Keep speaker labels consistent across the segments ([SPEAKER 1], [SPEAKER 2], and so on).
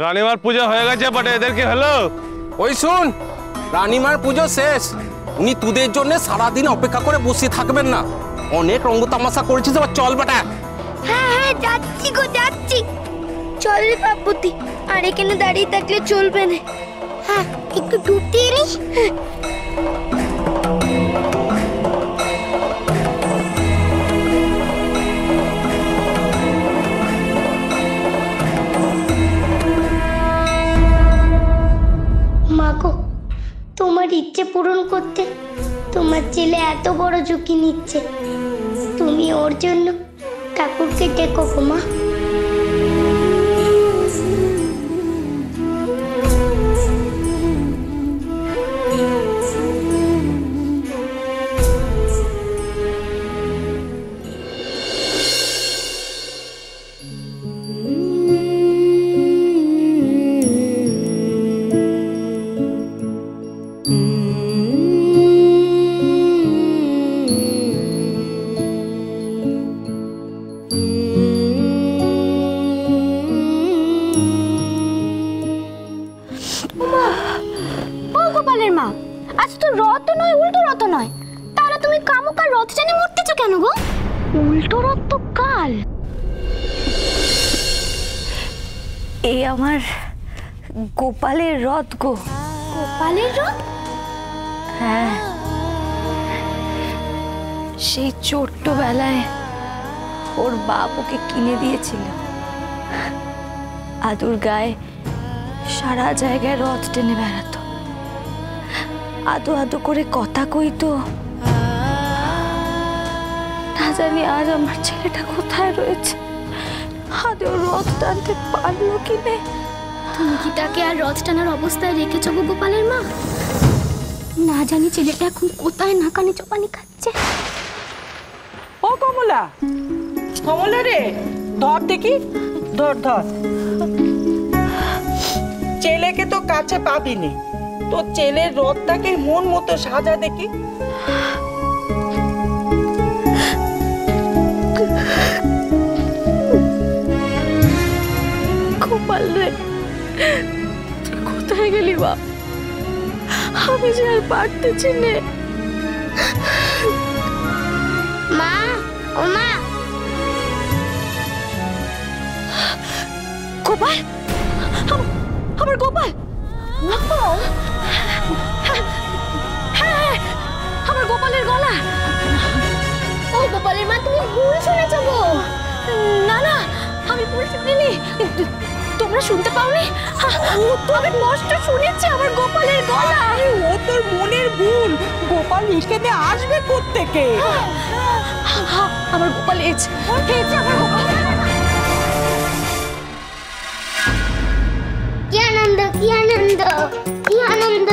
[SPEAKER 1] রানীমার পূজা হয়ে গেছে বটে, এদের কি হলো?
[SPEAKER 2] ওই শুন, রানীমার পুজো শেষ। উনি তোদের জন্য সারাদিন অপেক্ষা করে বসে থাকবেন না। অনেক রঙ্গ তামাশা করেছিস, এবার চল বেটা।
[SPEAKER 3] হ্যাঁ হ্যাঁ যাচ্ছি গো যাচ্ছি। চল রে বাপুতি, আর এখানে দাঁড়িয়ে থাকলে চলবে না। হ্যাঁ একটু ডুব দিয়ে নি। মাগো, তোমার ইচ্ছে পূরণ করতে তোমার ছেলে এত বড় ঝুঁকি নিচ্ছে, তুমি ওর জন্য ঠাকুরকে ডেকো গো মা।
[SPEAKER 4] আমার গোপালের রথ গো।
[SPEAKER 3] গোপালের রথ?
[SPEAKER 4] হ্যাঁ, সেই ছোট্টবেলায় ওর বাপ ওকে কিনে দিয়েছিল। আদুর গায়ে সারা জায়গায় রথ টেনে বেড়াতো, আদো আদো করে কথা কইতো। না জানি আজ আমার ছেলেটা কোথায় রয়েছে, আদৌ রথ টানতে পারলো কি নেই।
[SPEAKER 3] তুমি কি তাকে আর রথ টানার অবস্থায় রেখেছো গো গোপালের মা? না জানি ছেলেটা এখন কোথায় নাকানি চোপানি খাচ্ছে।
[SPEAKER 5] ও কমলা, কমলা রে, ধর দেখি, ধর ধর। ছেলেকে তো কাছে পাবিনি, তো ছেলের রথটাকে মন মতো সাজা দেখি।
[SPEAKER 4] গোপাল রে, তুই কোথায় গেলি বাপ? আমি যে আর পারতেছি না।
[SPEAKER 3] মা, ও মা।
[SPEAKER 4] গোপাল, আমার গোপাল, হ্যাঁ আমার গোপালের গলা।
[SPEAKER 3] ও গোপালের মা, তুমি ভুল শুনেছো গো।
[SPEAKER 4] না না, আমি ভুল শুনিনি। তোমরা শুনতে পাওনি? আমি কষ্ট শুনেছি আমার গোপালের গলা।
[SPEAKER 5] ও তোর মনের ভুল, গোপাল এখানে আসবে কোত্থেকে?
[SPEAKER 4] আমার গোপাল এসেছে, আমার গোপাল।
[SPEAKER 3] কি আনন্দ, কি আনন্দ, কি আনন্দ।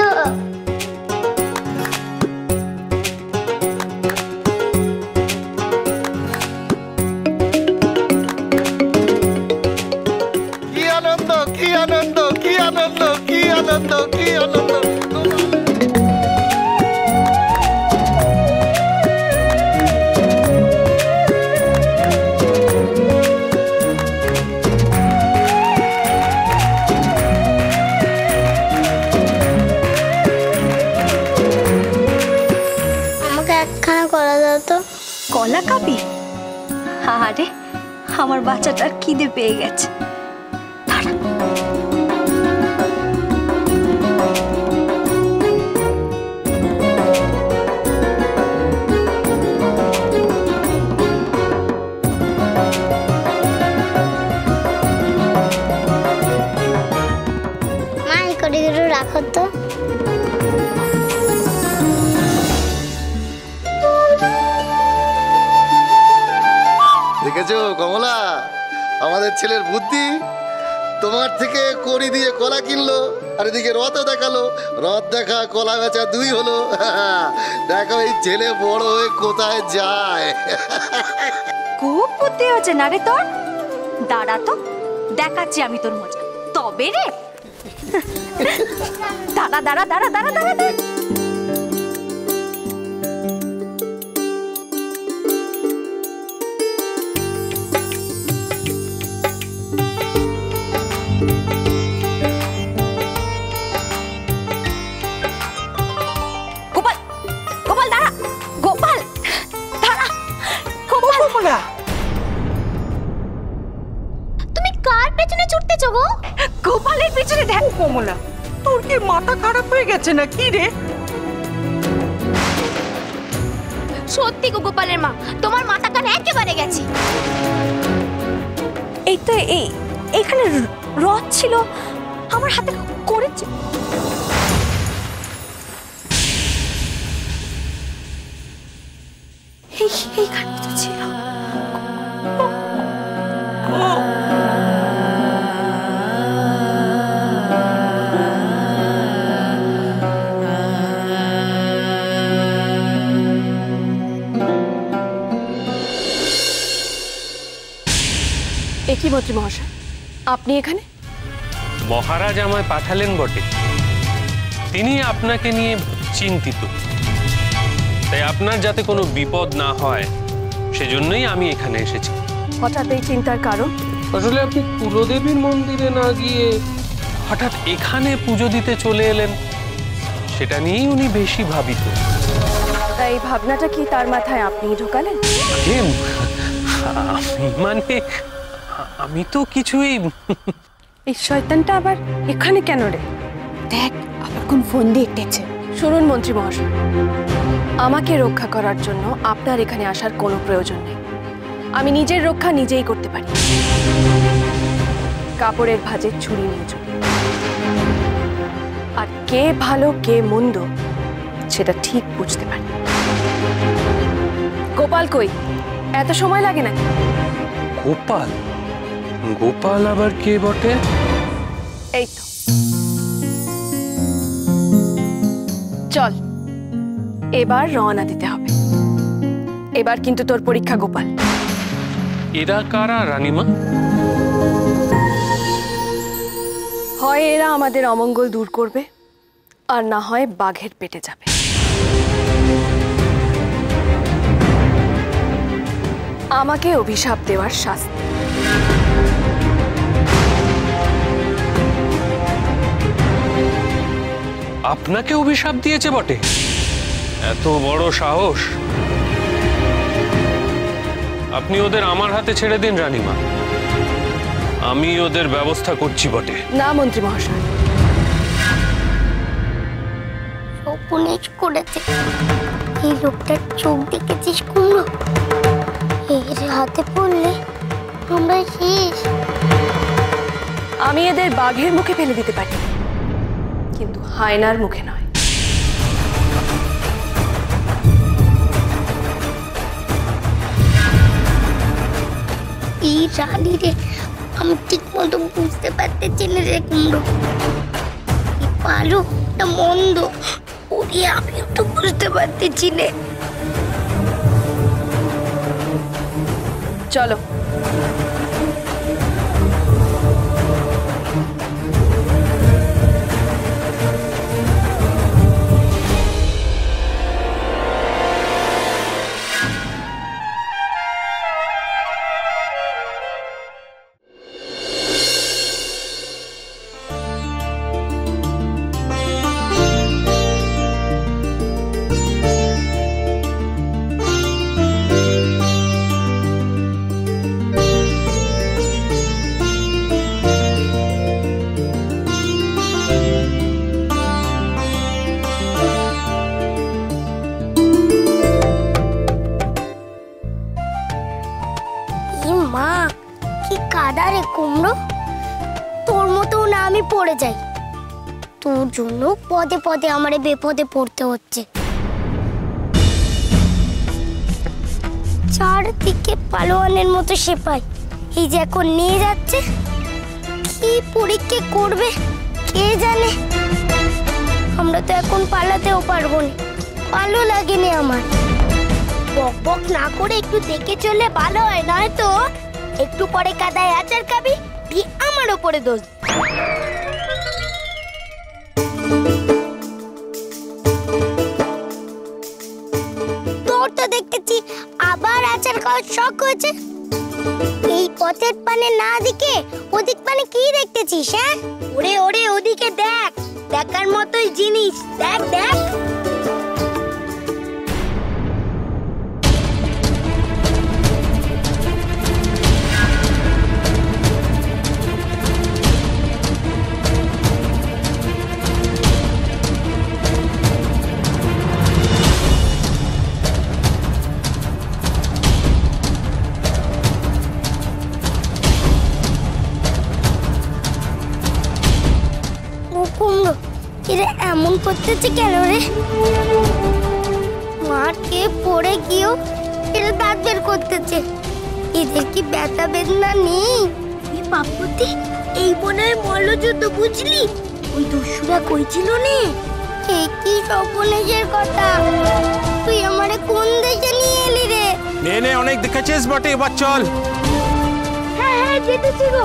[SPEAKER 4] কলা খাবি? আরে আমার বাচ্চাটার খিদে পেয়ে গেছে।
[SPEAKER 3] মা, এই কড়িগুলো রাখো তো।
[SPEAKER 6] দেখেছো কমলা, আমাদের ছেলের বুদ্ধি। তোমার থেকে কড়ি দিয়ে কলা কিনলো, আর এদিকে রথও দেখালো। রথ দেখা কলা বেচা দুই হলো। দেখো এই ছেলে বড় হয়ে কোথায় যায়।
[SPEAKER 4] খুব বুদ্ধি হচ্ছে না রে তোর। দাঁড়া তো, দেখাচ্ছি আমি তোর মজা। তবে রে, দাঁড়া দাঁড়া দাঁড়া দাঁড়া দাঁড়া। গোপালের পিছনে দেখ।
[SPEAKER 5] কমলা, তোর কি মাথা খারাপ হয়ে গেছে না কি রে?
[SPEAKER 4] সত্যি গো গোপালের মা, তোমার মাথা কান একেবারে গেছে। এই তো এইখানে রথ ছিল, আমার হাতে করেছে। এইখানে তো ছিল। একই মন্ত্রী মহাশয়, আপনি এখানে?
[SPEAKER 1] মহারাজ আমায় পাঠালেন বটে, তিনি আপনাকে নিয়ে চিন্তিত, তাই আপনার যাতে কোনো বিপদ না হয় সেজন্যই আমি এখানে এসেছি।
[SPEAKER 4] হঠাৎ এই চিন্তার কারণ?
[SPEAKER 1] আসলে আপনি কুলদেবীর মন্দিরে না গিয়ে হঠাৎ এখানে পুজো দিতে চলে এলেন, সেটা নিয়েই উনি বেশি ভাবিত।
[SPEAKER 4] তাই এই ভাবনাটা কি তার মাথায় আপনি ঢোকালেন?
[SPEAKER 1] মানে আমি তো কিছুই।
[SPEAKER 4] এই শয়তানটা আবার এখানে কেন রে? দেখ আবার কোন ফোন দিয়ে এঁটেছে। শুনুন মন্ত্রী মহাশয়, আমাকে রক্ষা করার জন্য আপনার এখানে আসার কোনো প্রয়োজন নেই। আমি নিজের রক্ষা নিজেই করতে পারি। কাপড়ের ভাঁজের ছুরি নিয়ে চলি, আর কে ভালো কে মন্দ সেটা ঠিক বুঝতে পারি। গোপাল কই? এত সময় লাগে না?
[SPEAKER 1] গোপাল? গোপাল আবার কে বটে?
[SPEAKER 4] এই তো, চল এবার রওনা দিতে হবে। এবার কিন্তু তোর পরীক্ষা গোপাল।
[SPEAKER 1] এরা কারা রানীমা?
[SPEAKER 4] হয় এরা আমাদের অমঙ্গল দূর করবে, আর না হয় বাঘের পেটে যাবে। আমাকে অভিশাপ দেওয়ার শাস্তি।
[SPEAKER 1] আপনাকে অভিশাপ দিয়েছে বটে? এত বড় সাহস! আপনি ওদের আমার হাতে ছেড়ে দিন রানীমা, আমি ওদের ব্যবস্থা করছি বটে।
[SPEAKER 4] না মন্ত্রী মহাশয়,
[SPEAKER 3] সপনেজ করেছে। এই লোকটার চোখ দেখেছিস কুমড়ো? এর হাতে পড়লে আমরা শেষ।
[SPEAKER 4] আমি এদের বাঘের মুখে ফেলে দিতে পারি, কিন্তু হায়নার মুখে নয়।
[SPEAKER 3] এই রানী রে, আমি ঠিক মতো বুঝতে পারতেছি না রে কুমড়ো, ভালো না মন্দ ওরে আমিও তো বুঝতে পারতেছি না।
[SPEAKER 4] চলো।
[SPEAKER 3] মা কি কাদা রে কুমড়ো, তোর মতো না আমি পড়ে যাই। তোর জন্য পদে পদে আমারে বিপদে পড়তে হচ্ছে। চারদিকে পালোয়ানের মতো সেপাই এই যে এখন নিয়ে যাচ্ছে, কি পরীক্ষা করবে কে জানে। আমরা তো এখন পালাতেও পারবো না, ভালো লাগেনি আমার। বক বক না করে একটু দেখে চলে ভালো হয়, নয় তো একটু পরে কাদায় আচার খাবি, দিয়ে আমার ওপরে দোষ। তোর তো দেখতেছি আবার আচার খাওয়ার শখ হয়েছে। এই পথের পানে না দিকে ওদিক পানে কি দেখতেছিস? হ্যাঁ, ওরে ওরে ওদিকে দেখ, দেখার মতোই জিনিস, দেখ দেখ। কুমড়ো এরা এমন করতেছে কেন রে? মার কে পড়ে গিয়েও এরা দাঁত বের করতেছে। এদের কি ব্যথা বেদনা নেই? পাপুতি এই বনের মল্লযুদ্ধ বুঝলি? ওই দস্যুরা কইছিল নে কি স্বপ্নের কথা। তুই আমারে কোন দেশে নিয়ে এলি রে?
[SPEAKER 2] নে অনেক দেখেছিস বটে, এবার চল।
[SPEAKER 3] হ্যাঁ যেতেছি গো।